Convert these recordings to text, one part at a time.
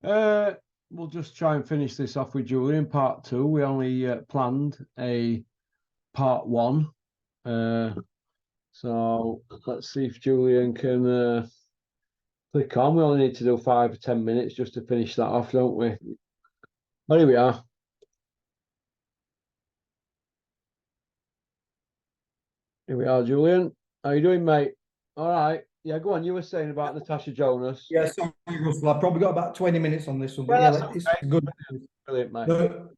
Uh, we'll just try and finish this off with Julian part two. We only planned a part one. So let's see if Julian can click on. We only need to do 5 or 10 minutes just to finish that off, don't we? Well, here we are. Here we are, Julian. How you doing, mate? All right. Yeah, go on. You were saying about Natasha Jonas. Yeah, sorry, Russell. I've probably got about 20 minutes on this one, but Yeah, yeah, that's it's okay. good. Brilliant, mate. No,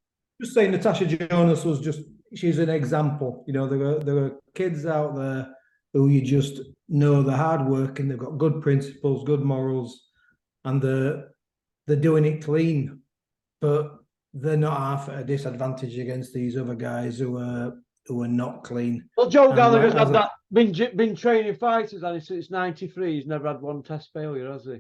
just saying, Natasha Jonas was she's an example. You know, there are kids out there who you just know they're hard working, they've got good principles, good morals, and they're doing it clean, but they're not half at a disadvantage against these other guys who are not clean. Well, Joe And Gallagher's like had that been training fighters and since '93. He's never had one test failure, has he?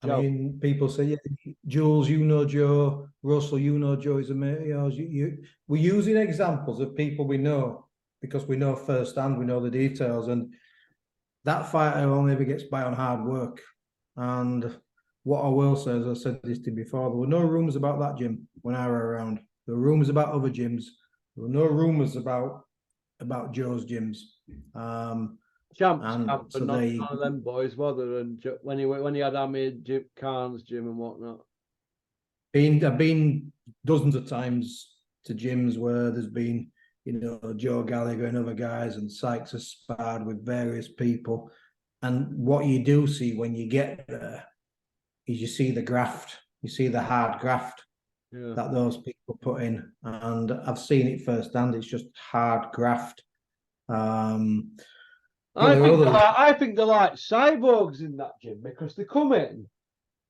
I Joe. mean, people say, yeah, Jules, you know Joe, Russell, you know Joe is amazing. We're using examples of people we know because we know firsthand, we know the details, and that fighter only ever gets by on hard work. And what I will say, as I said this to you before, there were no rumours about that gym when I were around. There were rumours about other gyms. There were no rumours about Joe's gyms. Champs And camp, so and not none of them boys, were there? And when he had Hamid, Jim Khan's gym and whatnot. I've been dozens of times to gyms where there's been, you know, Joe Gallagher and other guys, and Sykes has sparred with various people. And what you do see when you get there is you see the graft, you see the hard graft that those people put in. And I've seen it firsthand. It's just hard graft. I think they're like cyborgs in that gym because they come in,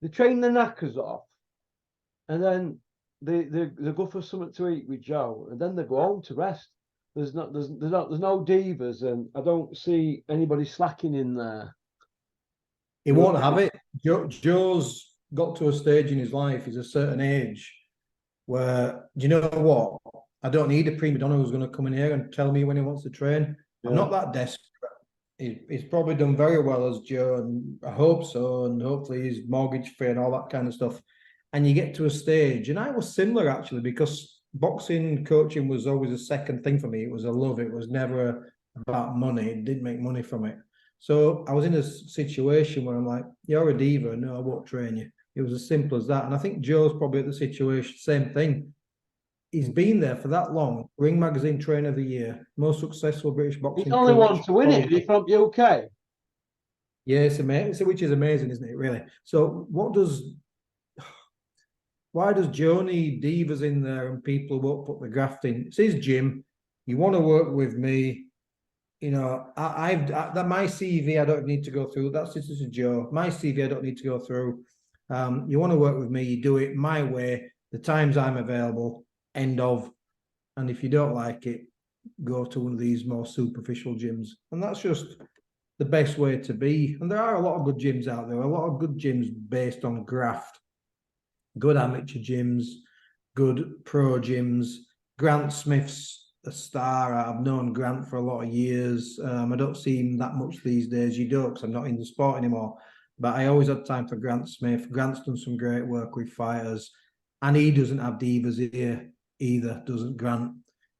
they train the knackers off, and then they go for something to eat with Joe, and then they go home to rest. There's no divas, and I don't see anybody slacking in there. He won't have it. Joe's got to a stage in his life, he's a certain age, where, do you know what? I don't need a prima donna who's going to come in here and tell me when he wants to train. Yeah. I'm not that desperate. He's probably done very well as Joe, and I hope so, and hopefully he's mortgage free and all that kind of stuff. And you get to a stage, and I was similar actually, because boxing coaching was always a second thing for me. It was a love. It was never about money. It didn't make money from it. So I was in a situation where I'm like, you're a diva. No, I won't train you. It was as simple as that. And I think Joe's probably at the situation, same thing. He's been there for that long. Ring Magazine Trainer of the Year, most successful British boxing. He's the only one to win it. He's from UK. Yeah, it's amazing, which is amazing, isn't it? Really. So, why does Joe need divas in there and people won't put the graft in? It's his gym. You want to work with me? You know, that my CV I don't need to go through. That's just a Joe. My CV I don't need to go through. You want to work with me? You do it my way. The times I'm available. End of. And if you don't like it, go to one of these more superficial gyms. And that's just the best way to be. And there are a lot of good gyms out there, a lot of good gyms based on graft, good amateur gyms, good pro gyms. Grant Smith's a star. I've known Grant for a lot of years. I don't see him that much these days. You don't, because I'm not in the sport anymore. But I always had time for Grant Smith. Grant's done some great work with fighters. And he doesn't have divas here either, doesn't Grant?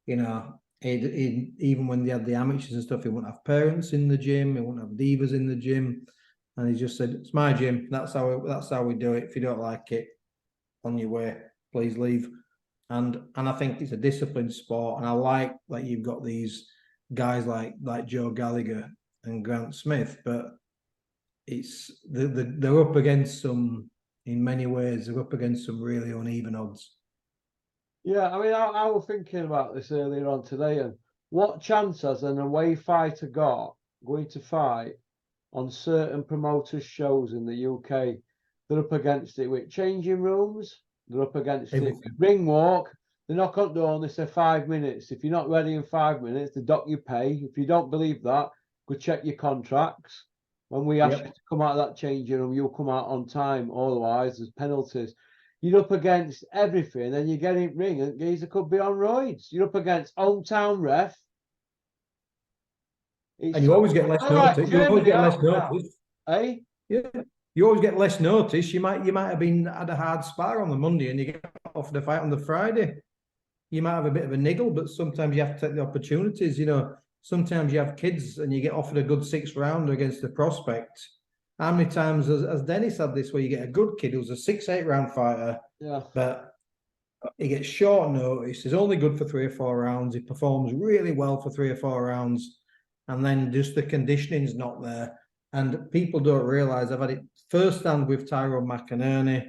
You know, even when they had the amateurs and stuff, he wouldn't have parents in the gym, he wouldn't have divas in the gym. And he just said, it's my gym. That's how we do it. If you don't like it, on your way, please leave. And I think it's a disciplined sport. And I like that you've got these guys like Joe Gallagher and Grant Smith, but they're up against some, in many ways, they're up against some really uneven odds. Yeah, I mean, I was thinking about this earlier on today, and what chance has an away fighter got going to fight on certain promoters' shows in the UK? They're up against it with changing rooms, they're up against it with ring walk. They knock on the door and they say 5 minutes. If you're not ready in 5 minutes, they dock your pay. If you don't believe that, go check your contracts. When we ask you to come out of that changing room, you'll come out on time. Otherwise, there's penalties. You're up against everything, and you get in ring, and geezer could be on roids. You're up against hometown ref. And you always get less notice. You always get less notice. Eh? Yeah. you always get less notice. You might have been had a hard spar on the Monday and you get off the fight on the Friday. You might have a bit of a niggle, but sometimes you have to take the opportunities. You know, sometimes you have kids and you get offered a good 6th rounder against the prospect. How many times has Dennis had this where you get a good kid who's a 6-8 round fighter, but he gets short notice, he's only good for 3 or 4 rounds, he performs really well for 3 or 4 rounds, and then just the conditioning's not there. And people don't realise, I've had it firsthand with Tyrone McInerney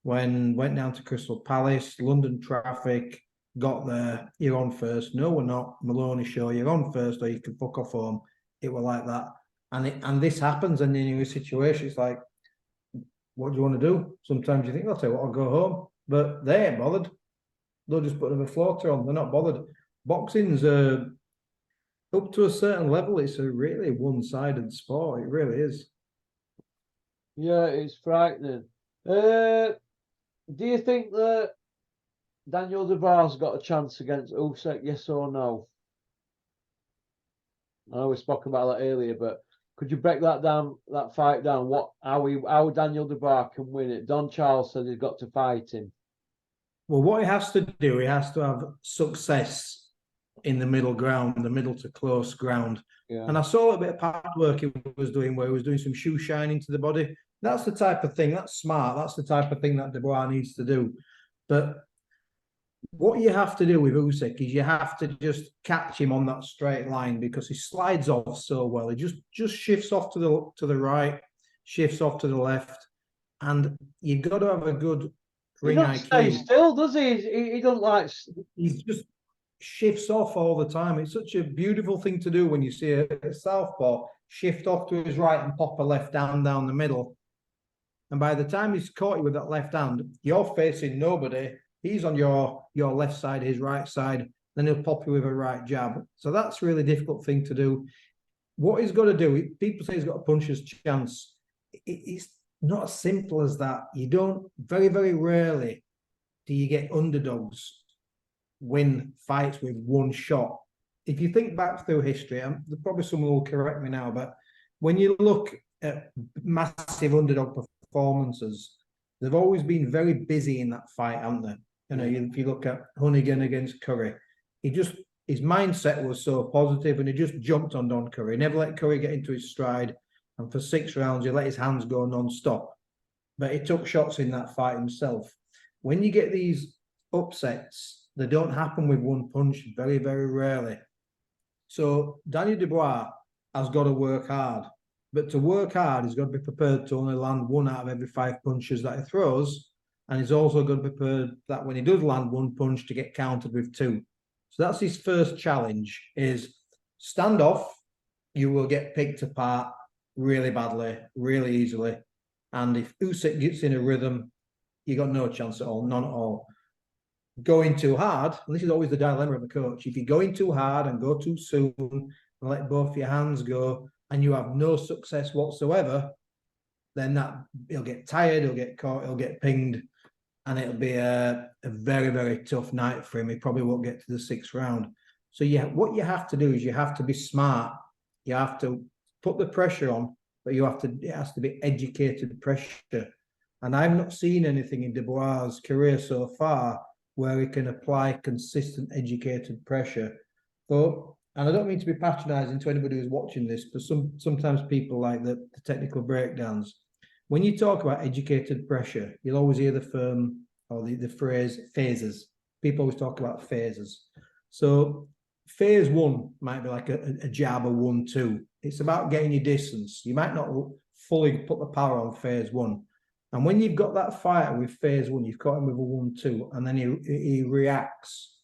when went down to Crystal Palace, London traffic, got there, you're on first. No, we're not. Maloney show, you're on first or you can fuck off home. It were like that. And this happens, and in a situation, it's like, what do you want to do? Sometimes you think, I'll tell you what, I'll go home. But they ain't bothered. They'll just put them a floater on. They're not bothered. Boxing's up to a certain level, it's a really one-sided sport. It really is. Yeah, it's frightening. Do you think that Daniel Dubois got a chance against Usyk? Yes or no? I know we spoke about that earlier, but could you break that down? That fight down? How Daniel Dubois can win it? Don Charles said he's got to fight him. Well, what he has to do, he has to have success in the middle ground, the middle to close ground. Yeah. And I saw a bit of pad work he was doing where he was doing some shoe shining to the body. That's the type of thing, that's smart. That's the type of thing that Dubois needs to do. But what you have to do with Usyk is you have to just catch him on that straight line because he slides off so well. He just shifts off to the right, shifts off to the left, and you've got to have a good ring IQ. He doesn't stay still, does he? He doesn't like. He just shifts off all the time. It's such a beautiful thing to do when you see a southpaw shift off to his right and pop a left down the middle. And by the time he's caught you with that left hand, you're facing nobody. He's on your left side, his right side. Then he'll pop you with a right jab. So that's a really difficult thing to do. What he's got to do, people say he's got a puncher's chance. It's not as simple as that. You don't, very, very rarely do you get underdogs win fights with one shot. If you think back through history, probably someone will correct me now, but when you look at massive underdog performances, they've always been very busy in that fight, haven't they? You know, if you look at Hunnigan against Curry, his mindset was so positive and he just jumped on Don Curry. He never let Curry get into his stride. And for 6 rounds, he let his hands go non-stop. But he took shots in that fight himself. When you get these upsets, they don't happen with one punch, very, very rarely. So Daniel Dubois has got to work hard. But to work hard, he's got to be prepared to only land 1 out of every 5 punches that he throws. And he's also got to be prepared that when he does land 1 punch to get countered with 2. So that's his first challenge, is stand off. You will get picked apart really badly, really easily. And if Usyk gets in a rhythm, you got no chance at all, none at all. Going too hard, and this is always the dilemma of a coach, if you're going too hard and go too soon and let both your hands go and you have no success whatsoever, then he'll get tired, he'll get caught, he'll get pinged, and it'll be a very, very tough night for him. He probably won't get to the 6th round. So what you have to do is you have to be smart. You have to put the pressure on, but it has to be educated pressure. And I've not seen anything in Dubois' career so far where he can apply consistent educated pressure. And I don't mean to be patronising to anybody who's watching this, but sometimes people like the technical breakdowns. When you talk about educated pressure, you'll always hear the phrase phases. People always talk about phases. So phase 1 might be like a jab, a 1-2. It's about getting your distance. You might not fully put the power on phase 1. And when you've got that fighter with phase 1, you've caught him with a 1-2, and then he reacts.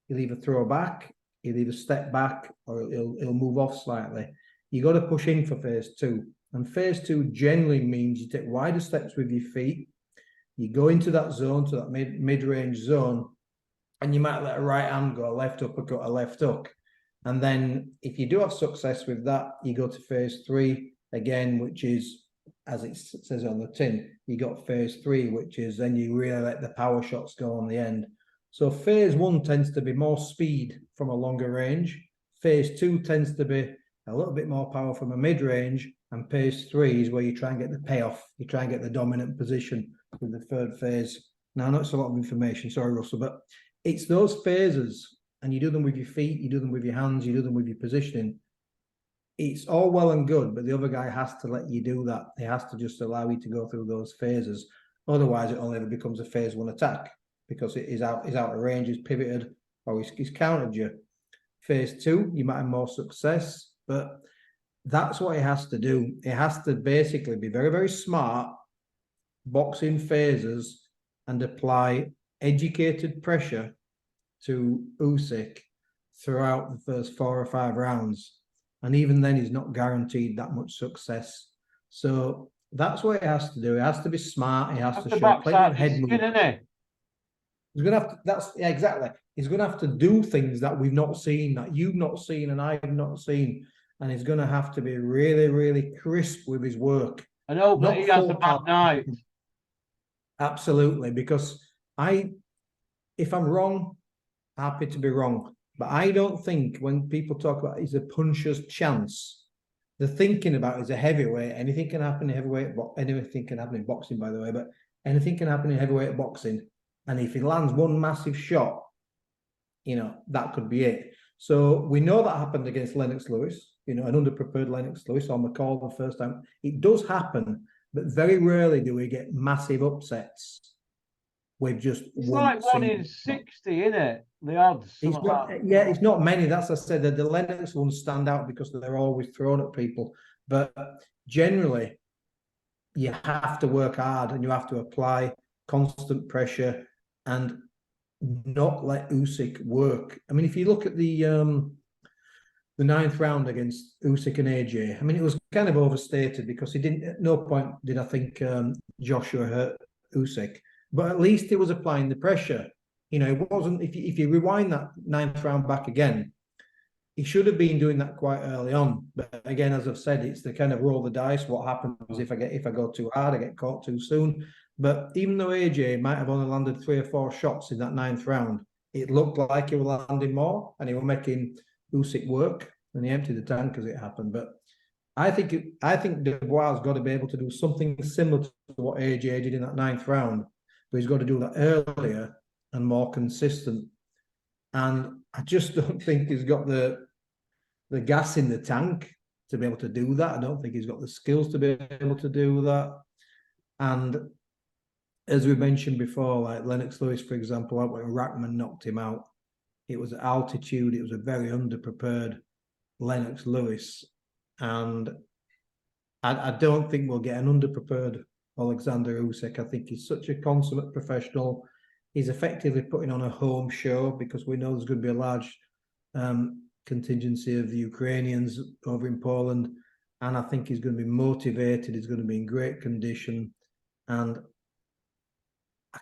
He'll either throw back, he'll either step back, or he'll move off slightly. You got to push in for phase 2. And phase 2 generally means you take wider steps with your feet. You go into that zone, to that mid-range zone, and you might let a right hand go, a left uppercut, a left hook. And then if you do have success with that, you go to phase 3 again, which is, as it says on the tin, you got phase 3, which is then you really let the power shots go on the end. So phase 1 tends to be more speed from a longer range. Phase 2 tends to be a little bit more power from a mid-range. and phase 3 is where you try and get the payoff. You try and get the dominant position with the third phase. Now, I know it's a lot of information, sorry, Russell, but it's those phases, and you do them with your feet, you do them with your hands, you do them with your positioning. It's all well and good, but the other guy has to let you do that. He has to just allow you to go through those phases. Otherwise, it only ever becomes a phase 1 attack because it is out of range, he's pivoted, or he's countered you. Phase 2, you might have more success, but that's what he has to do. He has to basically be very, very smart, box in phases, and apply educated pressure to Usyk throughout the first 4 or 5 rounds. And even then, he's not guaranteed that much success. So that's what he has to do. He has to be smart. He has to show plenty of head movement. He's going to have to, yeah, exactly. He's going to have to do things that we've not seen, that you've not seen, and I've not seen. And he's going to have to be really, really crisp with his work. I know, but he has a bad night. Absolutely, because if I'm wrong, happy to be wrong. But I don't think when people talk about it's a puncher's chance, they're thinking about is a heavyweight. Anything can happen in heavyweight. Anything can happen in boxing, by the way. But anything can happen in heavyweight boxing. And if he lands one massive shot, that could be it. So we know that happened against Lennox Lewis. An underprepared Lennox Lewis on McCall the first time. It does happen, but very rarely do we get massive upsets. We've just it's like 1 in 60, isn't it? The odds. It's not many. That's I said that the Lennox ones stand out because they're always thrown at people. But generally, you have to work hard and you have to apply constant pressure and not let Usyk work. I mean, if you look at the 9th round against Usyk and AJ, I mean, it was kind of overstated because he didn't. At no point did I think Joshua hurt Usyk. But at least he was applying the pressure. It wasn't, if you rewind that 9th round back again, he should have been doing that quite early on. But again, as I've said, it's the kind of roll the dice. What happens if I go too hard, I get caught too soon. But even though AJ might have only landed 3 or 4 shots in that 9th round, it looked like he was landing more and he was making Usyk work, and he emptied the tank as it happened. But I think Dubois has got to be able to do something similar to what AJ did in that 9th round. But he's got to do that earlier and more consistent. And I just don't think he's got the gas in the tank to be able to do that. I don't think he's got the skills to be able to do that. And as we mentioned before, like Lennox Lewis, for example, when Rackman knocked him out, it was altitude. It was a very underprepared Lennox Lewis. And I don't think we'll get an underprepared Alexander Usyk. I think he's such a consummate professional. He's effectively putting on a home show because we know there's going to be a large contingency of the Ukrainians over in Poland. And I think he's going to be motivated. He's going to be in great condition. And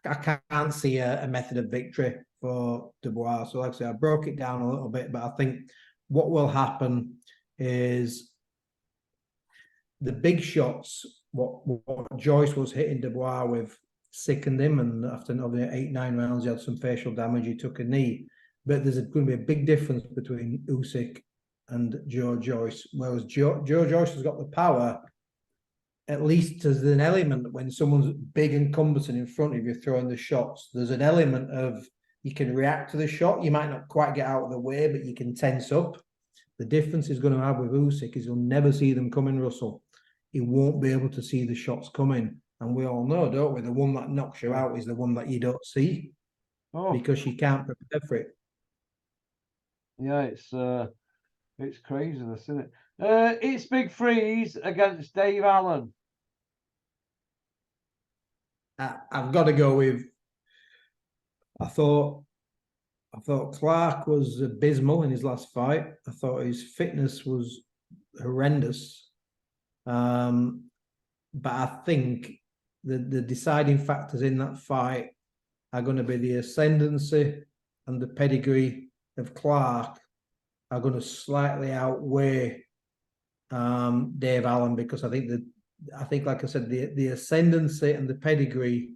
I can't see a method of victory for Dubois. So like I say, I broke it down a little bit, but I think what will happen is the big shots, what Joyce was hitting Dubois with, sickened him, and after another 8-9 rounds, he had some facial damage. He took a knee, but there's going to be a big difference between Usyk and Joe Joyce. Whereas Joe Joyce has got the power. At least there's an element when someone's big and cumbersome in front of you throwing the shots. There's an element of you can react to the shot. You might not quite get out of the way, but you can tense up. The difference he's going to have with Usyk is he'll never see them coming, Russell. He won't be able to see the shots coming. And we all know, don't we? The one that knocks you out is the one that you don't see because you can't prepare for it. Yeah, it's craziness, isn't it? It's Big Freeze against Dave Allen. I've got to go with. I thought Clark was abysmal in his last fight. I thought his fitness was horrendous. But I think the deciding factors in that fight are going to be the ascendancy and the pedigree of Clark are going to slightly outweigh Dave Allen, because I think like I said, the ascendancy and the pedigree,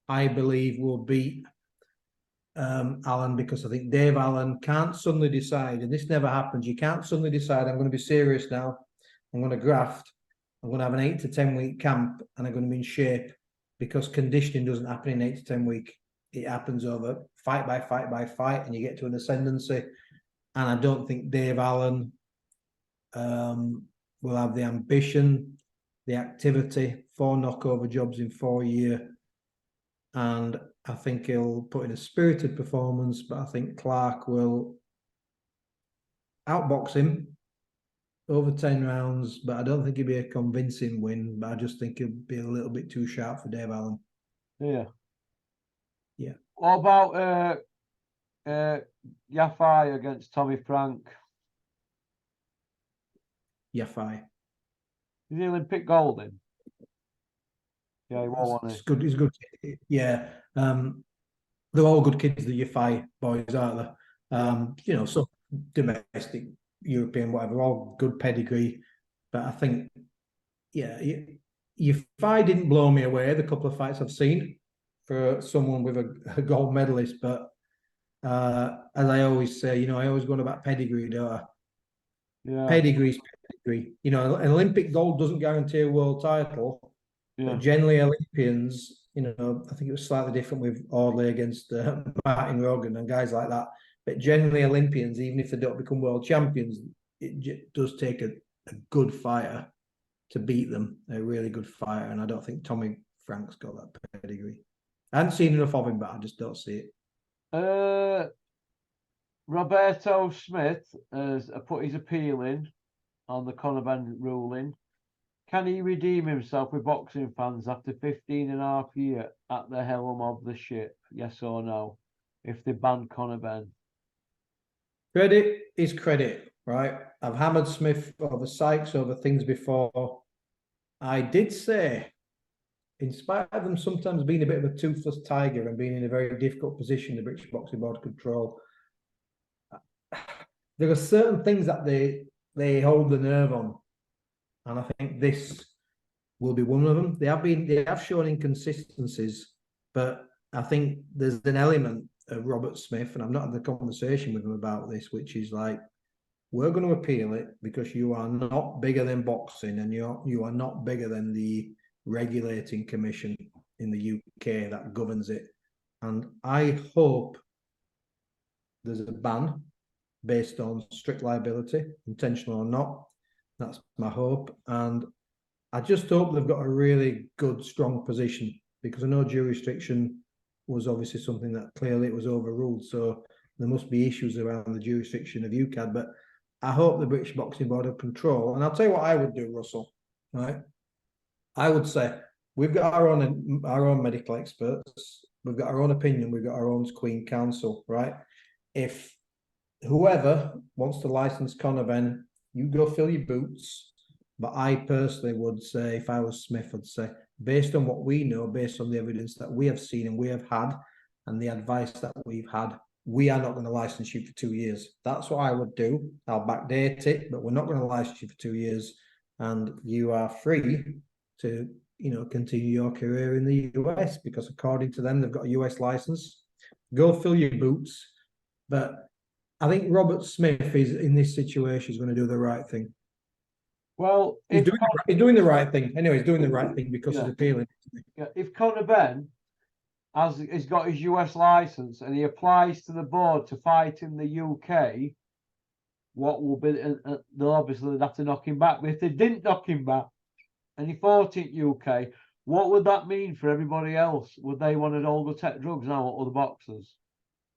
I believe, will beat Allen, because I think Dave Allen can't suddenly decide, and this never happens. You can't suddenly decide, I'm going to be serious now, I'm going to graft, I'm going to have an 8 to 10 week camp, and I'm going to be in shape, because conditioning doesn't happen in 8 to 10 week. It happens over fight by fight by fight, and you get to an ascendancy. And I don't think Dave Allen will have the ambition, the activity, 4 knockover jobs in 4 years. And I think he'll put in a spirited performance, but I think Clark will outbox him over 10 rounds, but I don't think it'll be a convincing win. But I just think he'll be a little bit too sharp for Dave Allen. Yeah. Yeah. What about Yafai against Tommy Frank? Yafai. Is he Olympic gold in? Yeah, he won, wasn't It's good. He's good. Yeah. They're all good kids, the Yafai boys, aren't they? You know, so domestic, European, whatever, all good pedigree. But I think, yeah, Yafai didn't blow me away, the couple of fights I've seen for someone with a gold medalist. But as I always say, you know, I always go on about pedigree, don't I? Yeah. Pedigree's pedigree. You know, an Olympic gold doesn't guarantee a world title. Yeah. But generally, Olympians, you know, I think it was slightly different with Audley against Martin Rogan and guys like that. But generally, Olympians, even if they don't become world champions, it does take a good fighter to beat them, a really good fighter. And I don't think Tommy Frank's got that pedigree. I haven't seen enough of him, but I just don't see it. Roberto Smith has put his appeal in on the Conor Benn ruling. Can he redeem himself with boxing fans after 15 and a half years at the helm of the ship? Yes or no? If they ban Conor Benn. Credit is credit, right? I've hammered Smith over Sykes, over things before. I did say, in spite of them sometimes being a bit of a toothless tiger and being in a very difficult position, the British Boxing Board control, there are certain things that they hold the nerve on. And I think this will be one of them. They have shown inconsistencies, but I think there's an element of Robert Smith, and I've not had the conversation with him about this, which is like, we're going to appeal it because you are not bigger than boxing, and you are not bigger than the regulating commission in the UK that governs it. And I hope there's a ban based on strict liability, intentional or not. That's my hope. And I just hope they've got a really good, strong position, because I know jury restriction was obviously something that clearly it was overruled. So there must be issues around the jurisdiction of UCAD. But I hope the British Boxing Board have control. And I'll tell you what I would do, Russell. Right? I would say we've got our own medical experts. We've got our own opinion. We've got our own Queen Council. Right? If whoever wants to license Conor Benn, you go fill your boots. But I personally would say, if I was Smith, I'd say, based on what we know, based on the evidence that we have seen and we have had, and the advice that we've had, we are not going to license you for 2 years. That's what I would do. I'll backdate it, but we're not going to license you for 2 years. And you are free to, you know, continue your career in the US, because according to them, they've got a US license. Go fill your boots. But I think Robert Smith is, in this situation, is going to do the right thing. Well, he's doing the right thing. Anyway, he's doing the right thing because he's appealing. Yeah, if Conor Benn he's got his US license and he applies to the board to fight in the UK, what will be? They'll obviously have to knock him back. But if they didn't knock him back and he fought in UK, what would that mean for everybody else? Would they want to all go take drugs now, or other boxers?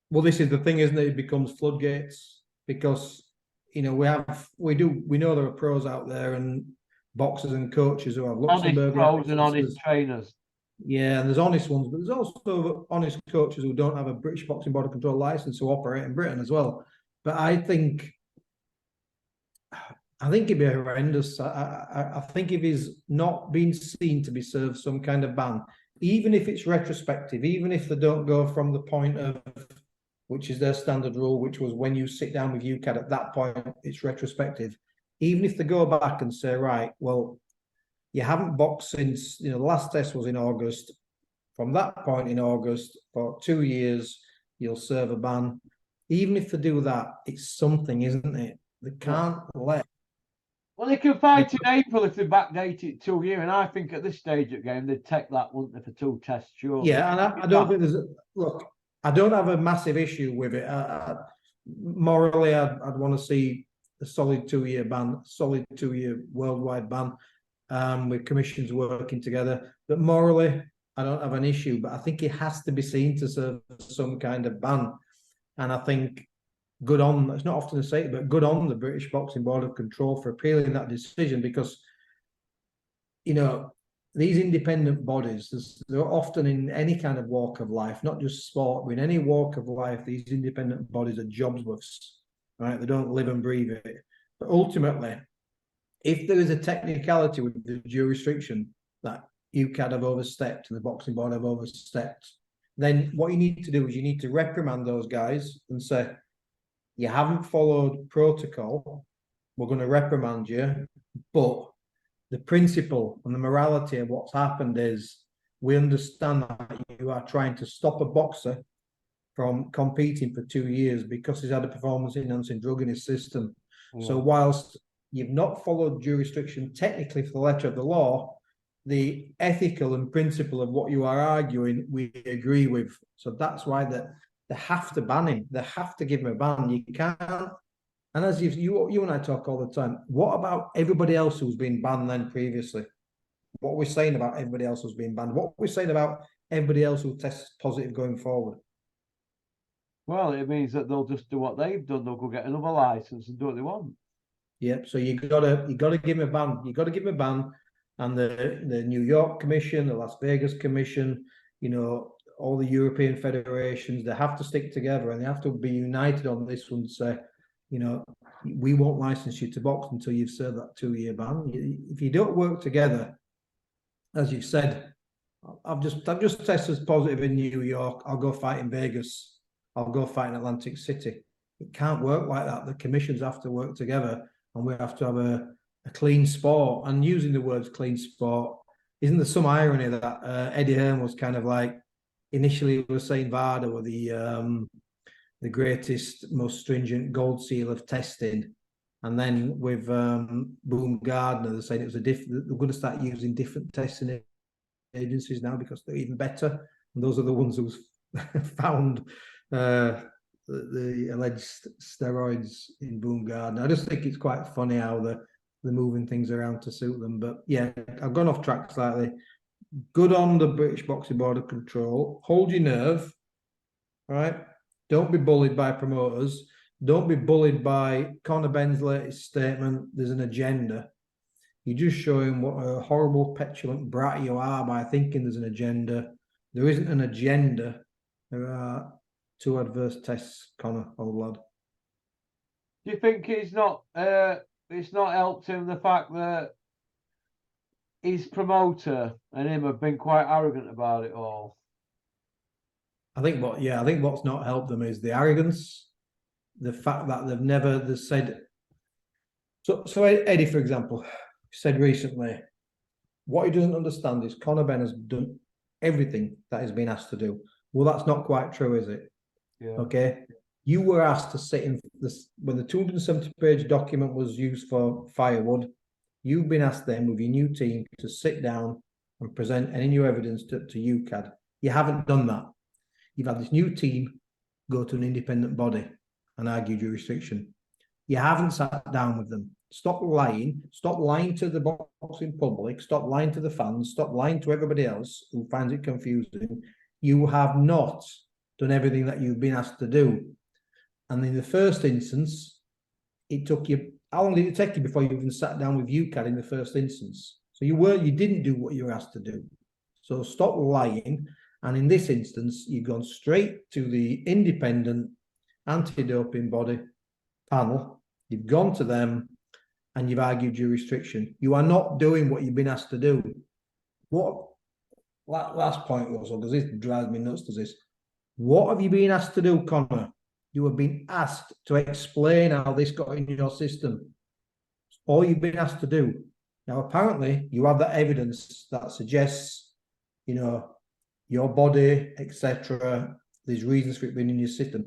Well, this is the thing, isn't it? It becomes floodgates, because you know we know there are pros out there and boxers and coaches who have honest pros and honest trainers. Yeah, and there's honest ones, but there's also honest coaches who don't have a British Boxing Board of Control license who operate in Britain as well. But I think it'd be horrendous. I think if he's not been seen to be served some kind of ban, even if it's retrospective, even if they don't go from the point of, which is their standard rule, which was when you sit down with UCAD, at that point, it's retrospective. Even if they go back and say, right, well, you haven't boxed since, you know, the last test was in August. From that point in August, for 2 years, you'll serve a ban. Even if they do that, it's something, isn't it? They can't let Well, they can fight in April if they backdate it 2 years, and I think at this stage of the game they'd take that, wouldn't they, for 2 tests, surely. Yeah, and I don't think there's look. I don't have a massive issue with it. Morally, I'd want to see a solid 2 year ban, solid 2 year worldwide ban, with commissions working together. But morally, I don't have an issue. But I think it has to be seen to serve some kind of ban. And I think good on, it's not often to say it, but good on the British Boxing Board of Control for appealing that decision, because, you know, these independent bodies, they're often in any kind of walk of life, not just sport, but in any walk of life, these independent bodies are jobsworths, right? They don't live and breathe it. But ultimately, if there is a technicality with the jurisdiction that UCAD have overstepped and the Boxing Board have overstepped, then what you need to do is you need to reprimand those guys and say, you haven't followed protocol, we're going to reprimand you, but the principle and the morality of what's happened is we understand that you are trying to stop a boxer from competing for 2 years because he's had a performance-enhancing drug in his system. Yeah. So whilst you've not followed jurisdiction technically for the letter of the law, the ethical and principle of what you are arguing, we agree with. So that's why they have to ban him. They have to give him a ban. You can't. And as you and I talk all the time, what about everybody else who's been banned then previously? What are we saying about everybody else who's been banned? What are we saying about everybody else who tests positive going forward? Well, it means that they'll just do what they've done. They'll go get another license and do what they want. Yep. So you gotta give him a ban. You gotta give him a ban. And the New York Commission, the Las Vegas Commission, you know, all the European federations, they have to stick together and they have to be united on this one. Say, you know, we won't license you to box until you've served that 2 year ban. If you don't work together, as you said, I've just tested positive in New York. I'll go fight in Vegas. I'll go fight in Atlantic City. It can't work like that. The commissions have to work together, and we have to have a clean sport. And using the words clean sport, isn't there some irony that Eddie Hearn was kind of like initially was saying VADA were the greatest, most stringent gold seal of testing, and then with Boom Gardner, they're saying it was they're going to start using different testing agencies now because they're even better, and those are the ones who found the alleged steroids in Boom Gardner. I just think it's quite funny how they're moving things around to suit them. But yeah, I've gone off track slightly. Good on the British Boxing Board of Control. Hold your nerve, right? Don't be bullied by promoters. Don't be bullied by Conor Benn's latest statement. There's an agenda. You're just showing what a horrible, petulant brat you are by thinking there's an agenda. There isn't an agenda. There are 2 adverse tests, Conor, old lad. Do you think it's not helped him the fact that his promoter and him have been quite arrogant about it all? I think what's not helped them is the arrogance, the fact that they've said. So Eddie, for example, said recently, what he doesn't understand is Conor Benn has done everything that he's been asked to do. Well, that's not quite true, is it? Yeah. Okay. You were asked to sit in this when the 270-page document was used for firewood. You've been asked then with your new team to sit down and present any new evidence to UCAD. You haven't done that. You've had this new team go to an independent body and argue jurisdiction. You haven't sat down with them. Stop lying. Stop lying to the boxing public. Stop lying to the fans. Stop lying to everybody else who finds it confusing. You have not done everything that you've been asked to do. And in the first instance, it took you, how long did it take you before you even sat down with UCAD in the first instance? So you didn't do what you were asked to do. So stop lying. And in this instance, you've gone straight to the independent anti-doping body panel. You've gone to them and you've argued jurisdiction. You are not doing what you've been asked to do. What last point was, because this drives me nuts, does this? What have you been asked to do, Conor? You have been asked to explain how this got in your system. All you've been asked to do. Now, apparently, you have that evidence that suggests, you know, your body, etc. There's reasons for it being in your system.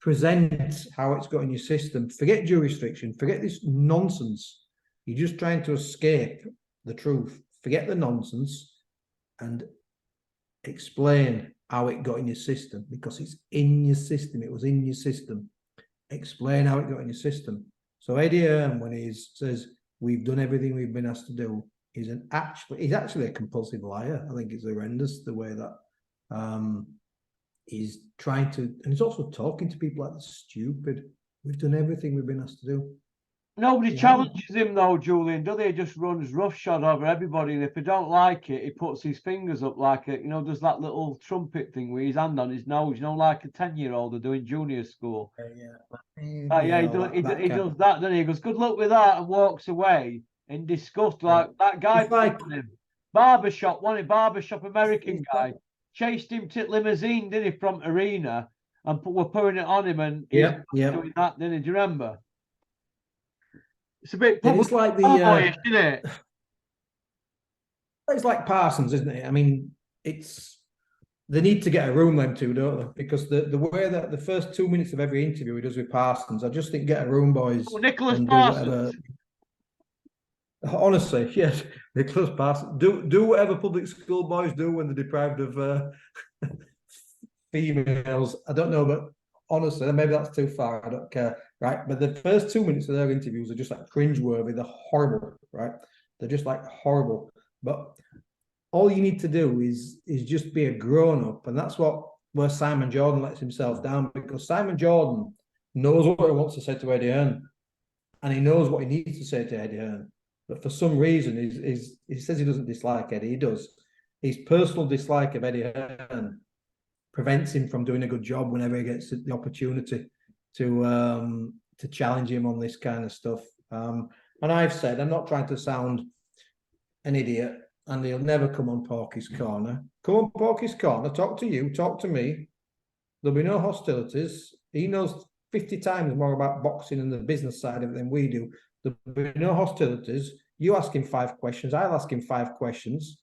Present how it's got in your system. Forget jurisdiction. Forget this nonsense. You're just trying to escape the truth, forget the nonsense, and explain how it got in your system, because it's in your system. It was in your system. Explain how it got in your system. So Eddie Hearn, when he says we've done everything we've been asked to do, he's actually a compulsive liar. I think it's horrendous the way that he's trying to, and he's also talking to people like stupid. We've done everything we've been asked to do. Nobody Yeah. challenges him though, Julian, do they? He just runs roughshod over everybody, and if they don't like it, he puts his fingers up like a, does that little trumpet thing with his hand on his nose, like a 10-year-old doing junior school. Yeah, he does that, doesn't he? He goes, good luck with that, and walks away in disgust. Like that guy, barbershop American guy, chased him to limousine, didn't he, from arena, and we're putting it on him, and he's doing that, didn't he? Do you remember? It's a bit it's like boyish, isn't it? It's like Parsons, isn't it? I mean, they need to get a room, them two, don't they? Because the way that the first 2 minutes of every interview he does with Parsons, I just think get a room, boys. Nicholas Parsons. Honestly, yes, Nicholas Parsons. Do whatever public school boys do when they're deprived of females. I don't know, but honestly, maybe that's too far. I don't care, right? But the first 2 minutes of their interviews are just like cringeworthy. They're horrible, right? They're just like horrible. But all you need to do is just be a grown up, and that's where Simon Jordan lets himself down, because Simon Jordan knows what he wants to say to Eddie Hearn, and he knows what he needs to say to Eddie Hearn. But for some reason, he says he doesn't dislike Eddie. He does. His personal dislike of Eddie Hearn prevents him from doing a good job whenever he gets the opportunity to challenge him on this kind of stuff. And I've said, I'm not trying to sound an idiot, and he'll never come on Porky's Corner. Come on Porky's Corner, talk to you, talk to me. There'll be no hostilities. He knows 50 times more about boxing and the business side of it than we do. There'll be no hostilities. You ask him 5 questions, I'll ask him 5 questions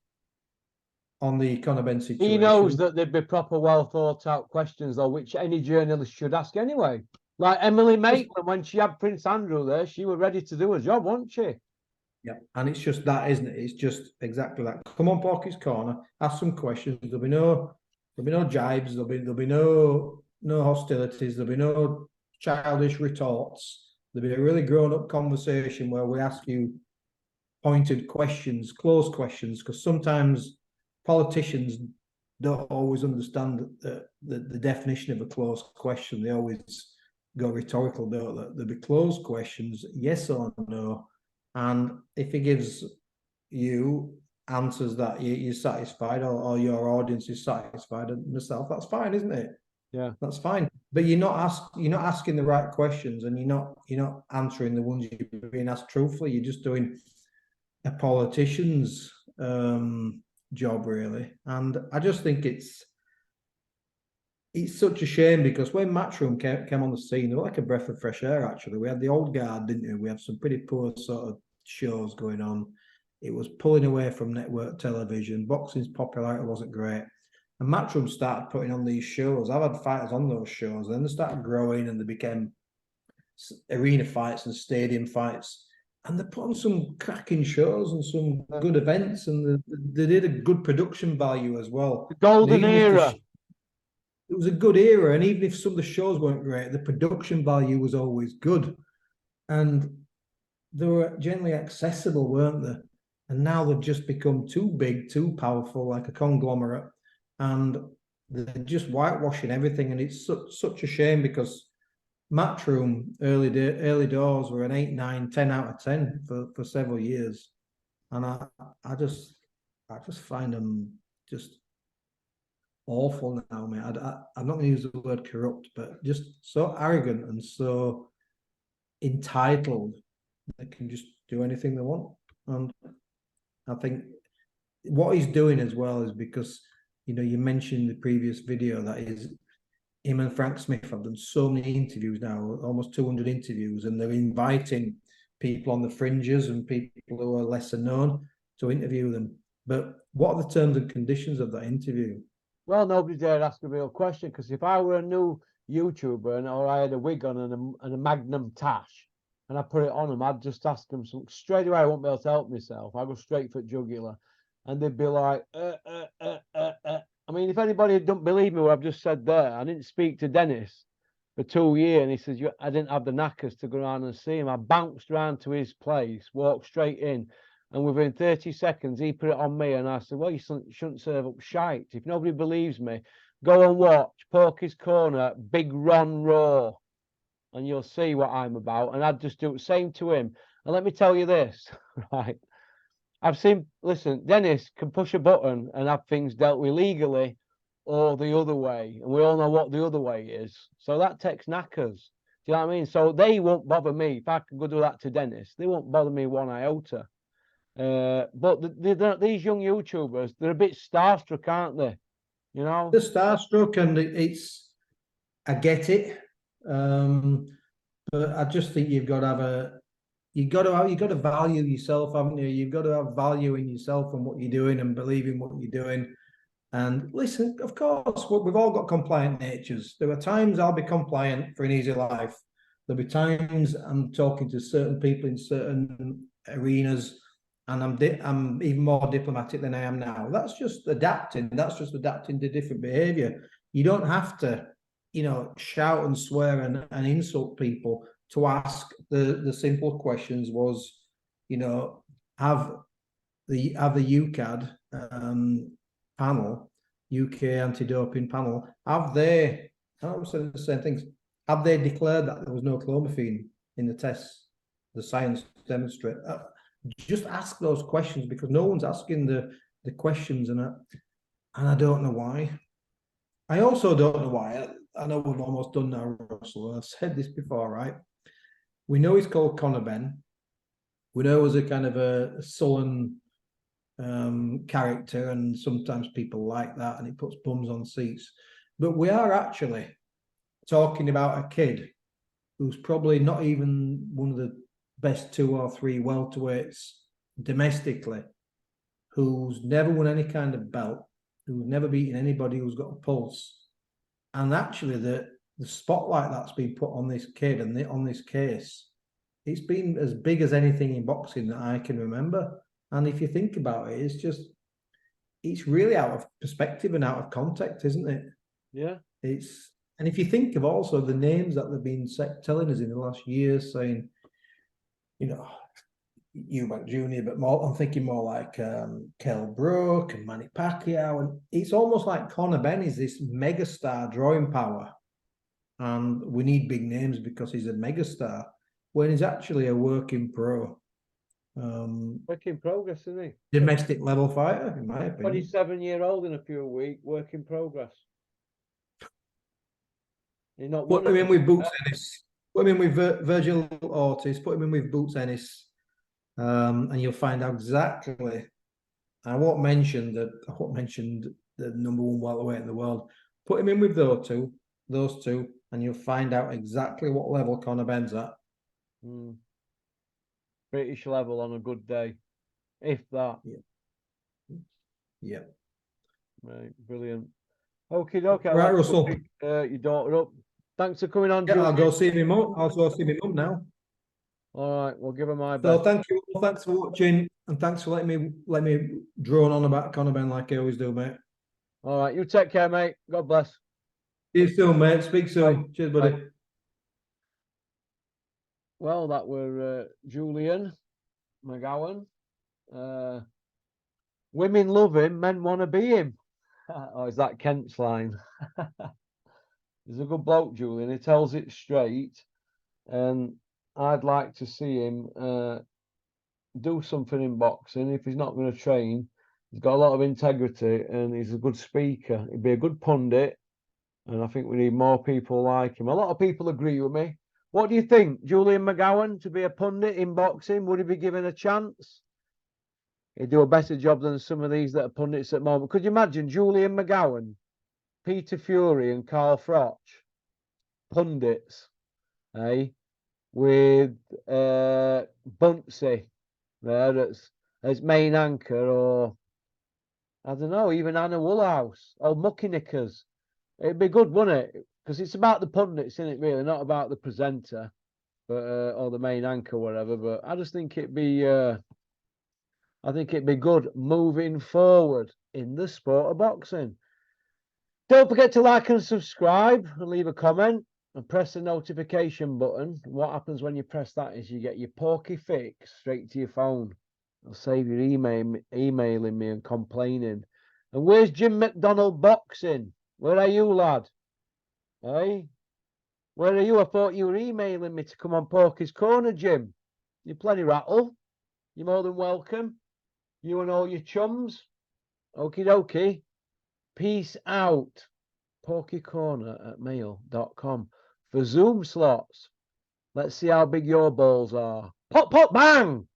on the Conor Benn situation. He knows that there'd be proper, well thought out questions, though, which any journalist should ask anyway. Like Emily Maitland, when she had Prince Andrew there, she was ready to do a job, wasn't she? Yeah, and it's just that, isn't it? It's just exactly that. Come on, Porky's Corner, ask some questions. There'll be no jibes. There'll be no hostilities. There'll be no childish retorts. There'll be a really grown-up conversation where we ask you pointed questions, close questions, because sometimes politicians don't always understand the definition of a close question. They always go rhetorical, don't they? There'll be closed questions, yes or no. And if he gives you answers that you're satisfied, or your audience is satisfied, and myself, that's fine, isn't it? Yeah, that's fine. But you're not asking the right questions, and you're not answering the ones you're being asked truthfully. You're just doing a politician's job, really. And I just think it's such a shame, because when Matchroom came on the scene, they were like a breath of fresh air, actually. We had the old guard, didn't we? We had some pretty poor sort of shows going on. It was pulling away from network television. Boxing's popularity wasn't great. And Matchroom started putting on these shows. I've had fighters on those shows. And then they started growing, and they became arena fights and stadium fights. And they put on some cracking shows and some good events. And they did a good production value as well. The golden era. It was a good era, and even if some of the shows weren't great, the production value was always good, and they were generally accessible, weren't they? And now they've just become too big, too powerful, like a conglomerate, and they're just whitewashing everything. And it's such a shame, because Matchroom early doors were an 8, 9, 10 out of 10 for several years, and I just find them just awful now, mate. I'm not going to use the word corrupt, but just so arrogant and so entitled, they can just do anything they want. And I think what he's doing as well is because, you mentioned in the previous video that is him and Frank Smith have done so many interviews now, almost 200 interviews, and they're inviting people on the fringes and people who are lesser known to interview them. But what are the terms and conditions of that interview? Well, nobody dared ask a real question, because if I were a new YouTuber or I had a wig on and a Magnum tash, and I put it on them, I'd just ask them something straight away. I won't be able to help myself. I go straight for jugular, and they'd be like, I mean, if anybody don't believe me what I've just said there, I didn't speak to Dennis for 2 years, and he says I didn't have the knackers to go around and see him. I bounced round to his place, walked straight in, and within 30 seconds he put it on me, and I said, well, you shouldn't serve up shite. If nobody believes me, go and watch Porky's Corner, Big Ron Raw, and you'll see what I'm about. And I'd just do the same to him. And let me tell you this, right? Listen, Dennis can push a button and have things dealt with legally or the other way. And we all know what the other way is. So that takes knackers. Do you know what I mean? So they won't bother me. If I could go do that to Dennis, they won't bother me one iota. But these young YouTubers, they're a bit starstruck, aren't they? You know? The starstruck, and I get it. But I just think you've got to have you've got to value yourself, haven't you? You've got to have value in yourself and what you're doing and believe in what you're doing. And listen, of course, we've all got compliant natures. There are times I'll be compliant for an easy life. There'll be times I'm talking to certain people in certain arenas, and I'm even more diplomatic than I am now. That's just adapting. That's just adapting to different behaviour. You don't have to, shout and swear and insult people to ask the simple questions. Was, have the UCAD panel, UK anti-doping panel, have they? I was saying the same things. Have they declared that there was no clomiphene in the tests? The science demonstrate. Just ask those questions, because no one's asking the questions, and I don't know why. I also don't know why. I know we've almost done now, Russell. I've said this before, right? We know he's called Conor Ben. We know he's a kind of a sullen character, and sometimes people like that, and it puts bums on seats. But we are actually talking about a kid who's probably not even one of the best 2 or 3 welterweights domestically, who's never won any kind of belt, who's never beaten anybody, who's got a pulse. And actually the spotlight that's been put on this kid and on this case, it's been as big as anything in boxing that I can remember. And if you think about it, it's really out of perspective and out of context, isn't it? Yeah. And if you think of also the names that they've been telling us in the last year, saying, Eubank Jr., but I'm thinking more like Kell Brook and Manny Pacquiao, and it's almost like Conor Ben is this megastar drawing power, and we need big names because he's a megastar, when he's actually a working pro. Work in progress, isn't he? Domestic level fighter, in my opinion. 27-year-old in a few weeks, work in progress. You're not. Put him in with Boots Ennis. Put him in with Virgil Ortiz. Put him in with Boots Ennis. And you'll find out exactly. I won't mention the number 1 welterweight in the world. Put him in with those two, and you'll find out exactly what level Conor Ben's at. British level on a good day, if that. Yeah. Right, brilliant. Okay, okay. Right, Russell. Pick, your daughter up. Thanks for coming on. Yeah, Julian. I'll go see my mum. I'll go see my mum now. All right, we'll give her my So best. thank you. Thanks for watching, and thanks for letting me drone on about Conor Ben like I always do, mate. All right, you take care, mate. God bless. See you soon, mate. Speak soon. Bye. Cheers, buddy. Bye. Well, that were Julian McGowan. Women love him, men want to be him. Oh, is that Kent's line? He's a good bloke, Julian. He tells it straight, and I'd like to see him do something in boxing. If he's not going to train, he's got a lot of integrity, and he's a good speaker. He'd be a good pundit, and I think we need more people like him. A lot of people agree with me. What do you think, Julian McGowan, to be a pundit in boxing? Would he be given a chance? He'd do a better job than some of these that are pundits at the moment. Could you imagine Julian McGowan, Peter Fury, and Carl Froch, pundits, eh? With Buntsy there as main anchor, or I don't know, even Anna Woolhouse or Mucky Knickers. It'd be good, wouldn't it? Because it's about the pundits, isn't it, really, not about the presenter. but or the main anchor, whatever. But I just think it'd be I think it'd be good moving forward in the sport of boxing. Don't forget to like and subscribe and leave a comment and press the notification button. What happens when you press that is you get your Porky fix straight to your phone. It'll save you emailing me and complaining. And where's Jim McDonald boxing? Where are you, lad? Hey? Where are you? I thought you were emailing me to come on Porky's Corner, Jim. You're plenty rattle. You're more than welcome. You and all your chums. Okie dokie. Peace out. porkycorner@mail.com for Zoom slots. Let's see how big your balls are. Pop, pop, bang!